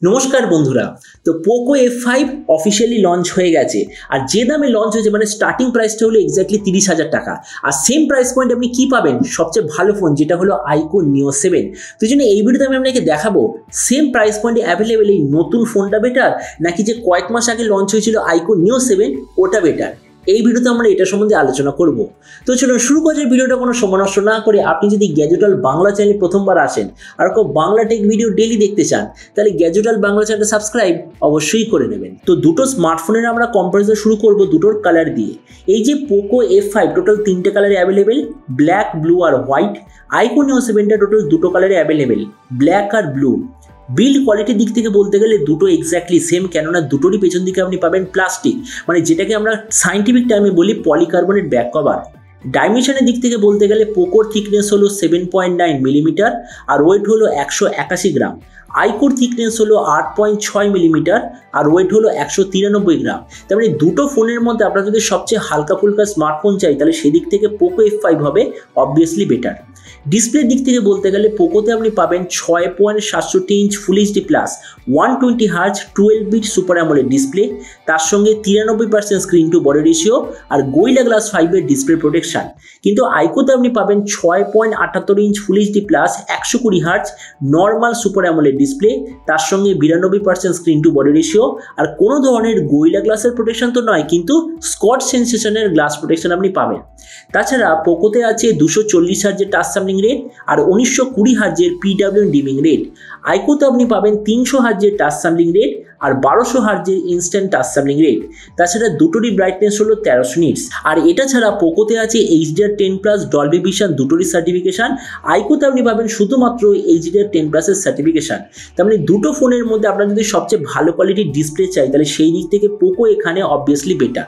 নমস্কার বন্ধুরা। তো পোকো F5 অফিসিয়ালি লঞ্চ হয়ে গেছে আর যে দামে লঞ্চ হয়েছে মানে স্টার্টিং প্রাইসটা হলো এক্স্যাক্টলি 30,000 টাকা। আর সেম প্রাইস পয়েন্ট আপনি কি পাবেন সবচেয়ে ভালো ফোন যেটা হলো IQOO NEO 7। তো জন্য এই ভিডিওতে আমি আপনাকে দেখাবো সেম প্রাইস পয়েন্টে অ্যাভেলেবেল এই নতুন ফোনটা বেটার নাকি যে কয়েক মাস আগে লঞ্চ হয়েছিল IQOO NEO 7 ওটা বেটার। এই ভিডিওতে আমরা এটা সম্বন্ধে আলোচনা করব। তো চলুন শুরু করা যায় ভিডিওটা কোনো সময় নষ্ট না করে। আপনি যদি গ্যাজেট ওয়ার্ল্ড বাংলা চ্যানেলে প্রথমবার আসেন আর কেউ বাংলা টেক ভিডিও ডেইলি দেখতে চান তাহলে গ্যাজেট ওয়ার্ল্ড বাংলা চ্যানেলটা সাবস্ক্রাইব অবশ্যই করে নেবেন। তো দুটো স্মার্টফোনের আমরা কম্পারিজন শুরু করব দুটোর কালার দিয়ে। এই যে পোকো F5 টোটাল 3টে কালারে অ্যাভেলেবেল, ব্ল্যাক, ব্লু আর হোয়াইট। IQOO NEO 7টা টোটাল দুটো কালারে অ্যাভেলেবেল, ব্ল্যাক আর ব্লু। বিল্ড কোয়ালিটির দিক থেকে বলতে গেলে দুটো এক্স্যাক্টলি সেম, কেননা দুটোরই পেছন দিকে আপনি পাবেন প্লাস্টিক, মানে যেটাকে আমরা সায়েন্টিফিক টার্মে বলি পলিকার্বনেট ব্যাক কভার। ডাইমেনশনের দিক থেকে বলতে গেলে পোকোর থিকনেস হলো 7.9 মিলিমিটার আর ওয়েট হলো 181 গ্রাম। IQOOর থিকনেস হলো 8.6 মিলিমিটার আর ওয়েট হলো 193 গ্রাম। তার মানে দুটো ফোনের মধ্যে আপনারা যদি সবচেয়ে হালকা ফুলকা স্মার্টফোন চাই তাহলে সেদিক থেকে পোকো F5 হবে অবভিয়াসলি বেটার। ডিসপ্লের দিক থেকে বলতে গেলে পোকোতে আপনি পাবেন 6.67 inch full HD plus 120 hertz 12 bit super AMOLED display, তার সঙ্গে 93% স্ক্রিন টু বডি রেশিও আর গোরিলা গ্লাস 5 এর ডিসপ্লে প্রোটেকশন। কিন্তু IQOOতে আপনি পাবেন 6.78 inch full HD plus 120 hertz normal super AMOLED display, তার সঙ্গে 92% স্ক্রিন টু বডি রেশিও আর কোনো ধরনের গোরিলা গ্লাসের প্রোটেকশন তো নয়, কিন্তু স্কট সেন্সেশনের গ্লাস প্রোটেকশন আপনি পাবেন। তাছাড়া পোকোতে আছে 240 হার্জের টাচ স্যাম্পলিং রেট আর 1920 হার্জের PWM ডিমিং রেট। IQOOতে আপনি পাবেন 300 হার্জের টাচ স্যাম্পলিং রেট আর 1200 হার্জের ইনস্ট্যান্ট টাচ স্যাম্পলিং রেট। তাছাড়া দুটোরই ব্রাইটনেস হলো 1300 নিটস। আর এটা ছাড়া পোকোতে আছে HDR10+ ডলবি ভিশন দুটোরই সার্টিফিকেশন। IQOOতে আপনি পাবেন শুধুমাত্র HDR10+ এর সার্টিফিকেশন। তার মানে দুটো ফোনের মধ্যে আপনার যদি সবচেয়ে ভালো কোয়ালিটির ডিসপ্লে চাই তাহলে সেই দিক থেকে পোকো এখানে অবভিয়াসলি বেটার।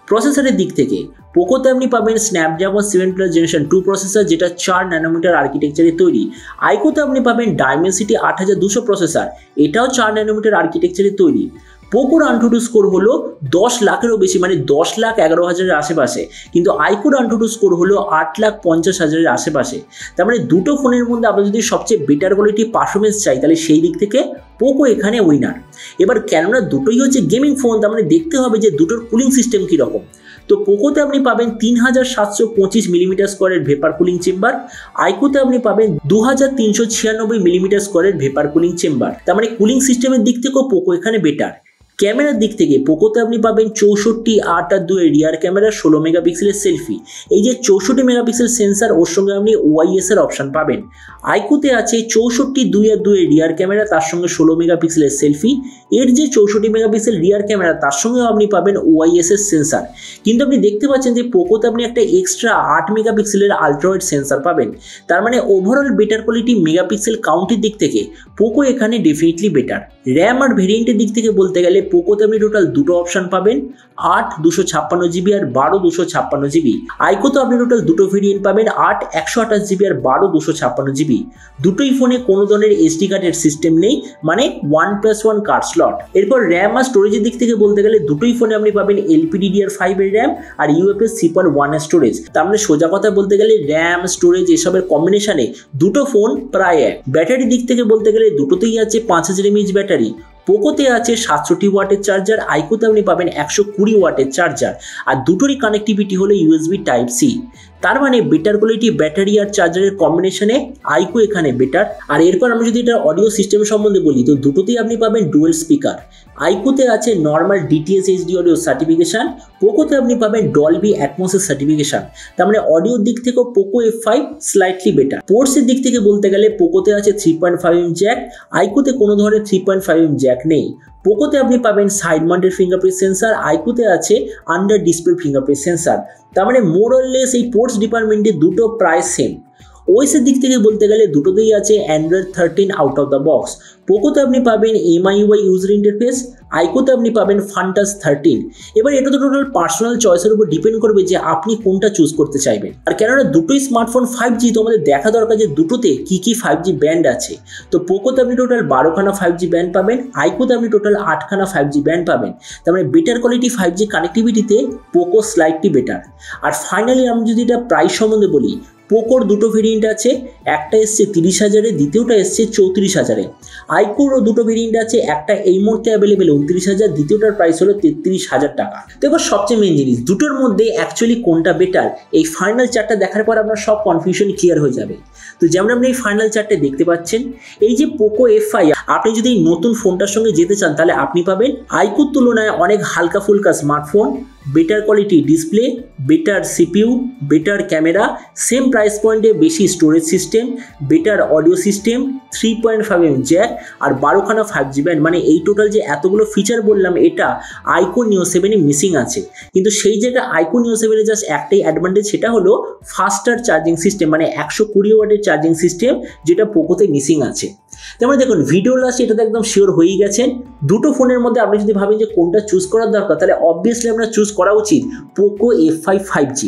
প্রসেসরের দিক থেকে পোকোতে আপনি পাবেন স্ন্যাপড্রাগন 7+ জেনারেশন 2 প্রসেসর যেটা 4 ন্যানোমিটার আর্কিটেকচারে তৈরি। IQOOতে আপনি পাবেন ডায়মেনসিটি 8200 প্রসেসর, এটাও 4 ন্যানোমিটার আর্কিটেকচারে তৈরি। পোকোর AnTuTu স্কোর হলো 10 লাখেরও বেশি, মানে 10,11,000-এর আশেপাশে, কিন্তু IQOOর AnTuTu স্কোর হলো 8,50,000-এর আশেপাশে। তার মানে দুটো ফোনের মধ্যে আপনার যদি সবচেয়ে বেটার কোয়ালিটি পারফরমেন্স চাই তাহলে সেই দিক থেকে পোকো এখানে উইনার। এবার কেননা দুটোই হচ্ছে গেমিং ফোন, তার মানে দেখতে হবে যে দুটোর কুলিং সিস্টেম কীরকম। তো পোকোতে আপনি পাবেন 3725 মিলিমিটার স্কোয়ারের ভেপার কুলিং চেম্বার, IQOOতে আপনি পাবেন 2396 মিলিমিটার স্কোয়ারের ভেপার কুলিং চেম্বার। তার মানে কুলিং সিস্টেমের দিক থেকেও পোকো এখানে বেটার। ক্যামেরার দিক থেকে পোকোতে আপনি পাবেন 64, 8 আর 2 রিয়ার ক্যামেরা, 16 মেগাপিক্সেলের সেলফি। এই যে 64 মেগাপিক্সেল সেন্সার ওর সঙ্গে আপনি OIS এর অপশন পাবেন। IQOOতে আছে 64, 2 আর 2 রিয়ার ক্যামেরা, তার সঙ্গে 16 মেগাপিক্সেলের সেলফি। এর যে 64 মেগাপিক্সেল রিয়ার ক্যামেরা তার সঙ্গেও আপনি পাবেন OIS এর সেন্সার। কিন্তু আপনি দেখতে পাচ্ছেন যে পোকোতে আপনি একটা এক্সট্রা 8 মেগাপিক্সেলের আলট্রাওয়াইড সেন্সার পাবেন। তার মানে ওভারঅল বেটার কোয়ালিটি মেগাপিক্সেল কাউন্টের দিক থেকে পোকো এখানে ডেফিনেটলি বেটার। র্যাম আর ভেরিয়েন্টের দিক থেকে বলতে গেলে পোকোতে আপনি টোটাল দুটো অপশন পাবেন, 8 256 জিবি আর 12 256 জিবি। IQOOতে আপনি টোটাল দুটো ভেরিয়েন্ট পাবেন, 8 128 জিবি আর 12 256 জিবি। দুটোই ফোনে কোনো ধরনের SD কার্ডের সিস্টেম নেই, মানে 1+1 কার্ড স্লট। এরপর র্যাম আর স্টোরেজের দিক থেকে বলতে গেলে দুটোই ফোনে আপনি পাবেন LPDDR5 এর র্যাম আর UFS 3.1 এর স্টোরেজ। তার মানে সোজা কথা বলতে গেলে র্যাম স্টোরেজ এসবের কম্বিনেশনে দুটো ফোন প্রায় এক। ব্যাটারির দিক থেকে বলতে গেলে দুটোতেই আছে 5000 mAh ব্যাটারি। পোকোতে আছে 67 ওয়াটের চার্জার, IQOOতে আপনি পাবেন 120 ওয়াটের চার্জার আর দুটোরই কানেক্টিভিটি হলো USB Type-C। তার মানে বেটার কোয়ালিটি ব্যাটারি আর চার্জারের কম্বিনেশনে IQOO এখানে বেটার। আর এরপর আমরা যদি এটা অডিও সিস্টেম সম্বন্ধে বলি তো দুটোতেই আপনি পাবেন ডুয়েল স্পিকার। IQOOতে আছে normal DTS HD audio certification, পোকোতে আপনি পাবেন ডলবি অ্যাটমসের সার্টিফিকেশন। তার মানে অডিওর দিক থেকেও পোকো F5 স্লাইটলি বেটার। পোর্টসের দিক থেকে বলতে গেলে পোকোতে আছে 3.5mm জ্যাক, IQOOতে কোনো ধরনের 3.5mm জ্যাক নেই। পোকোতে আপনি পাবেন সাইড মাউন্টেড ফিঙ্গারপ্রিন্ট সেন্সার, IQOOতে আছে আন্ডার ডিসপ্লে ফিঙ্গারপ্রিন্ট সেন্সার। তার মানে মোর অর লেস এই পোর্টস ডিপার্টমেন্টে দুটো প্রায় সেম। OS এর দিক থেকে বলতে গেলে দুটোতেই আছে Android 13 out of the box. পোকোতে আপনি পাবেন MIUI ইউজার ইন্টারফেস, IQOOতে আপনি পাবেন Fantas 13। এবার এটা তো টোটাল পার্সোনাল চয়েসের উপর ডিপেন্ড করবে যে আপনি কোনটা চুজ করতে চাইবেন। আর কেননা দুটোই স্মার্টফোন 5G, তো আমাদের দেখা দরকার যে দুটোতে কি 5G ব্যান্ড আছে। তো পোকোতে আপনি টোটাল 12খানা 5G ব্যান্ড পাবেন, IQOOতে আপনি টোটাল 8খানা 5G ব্যান্ড পাবেন। তার মানে বেটার কোয়ালিটি 5G কানেক্টিভিটিতে পোকো স্লাইটলি বেটার। আর ফাইনালি আমি যদি এটা প্রাইস সম্বন্ধে বলি, পোকোর দুটো ভেরিয়েন্ট আছে, একটা এসছে 30,000-এ, দ্বিতীয়টা এসছে 34,000-এ। আইকুরও দুটো ভেরিয়েন্ট আছে, একটা এই মুহূর্তে অ্যাভেলেবেল 29,000, দ্বিতীয়টার প্রাইস হলো 33,000 টাকা। দেখো সবচেয়ে মেন জিনিস, দুটোর মধ্যে অ্যাকচুয়ালি কোনটা বেটার, এই ফাইনাল চার্টটা দেখার পর আপনার সব কনফিউশন ক্লিয়ার হয়ে যাবে। তো যেমন আপনি এই ফাইনাল চার্টে দেখতে পাচ্ছেন, এই যে পোকো F5, আপনি যদি এই নতুন ফোনটার সঙ্গে যেতে চান তাহলে আপনি পাবেন আইকুর তুলনায় অনেক হালকা ফুলকা smartphone, better quality display, better CPU, better camera, same price পয়েন্টে বেশি storage system, better audio system, 3.5mm jack আর 12খানা 5G ব্যান্ড। মানে এই টোটাল যে এতগুলো ফিচার বললাম, এটা IQOO NEO 7-এ মিসিং আছে। কিন্তু সেই জায়গায় IQOO NEO 7-এ জাস্ট একটাই অ্যাডভান্টেজ, সেটা হলো ফাস্টার চার্জিং সিস্টেম, মানে 120 ওয়াটের চার্জিং সিস্টেম, যেটা পোকোতে মিসিং আছে। তেমন দেখুন ভিডিও লাস্ট এটাতে একদম শিওর হয়েই গেছেন। দুটো ফোনের মধ্যে আপনি যদি ভাবেন যে কোনটা চুজ করার দরকার, তাহলে অবভিয়াসলি আপনার চুজ করা উচিত পোকো F5 5G।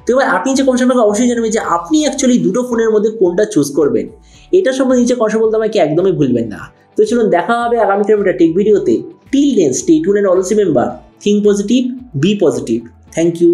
তো এবার আপনি যে কনসেপ্ট আমাকে অবশ্যই জানাবেন যে আপনি অ্যাকচুয়ালি দুটো ফোনের মধ্যে কোনটা চুজ করবেন। এটা সম্বন্ধে নিচে কথা বলতে আমাকে একদমই ভুলবেন না। তো চলুন দেখা হবে আগামীকাল একটা টেক ভিডিওতে। Till then stay tuned and always remember, think positive, be positive. Thank you.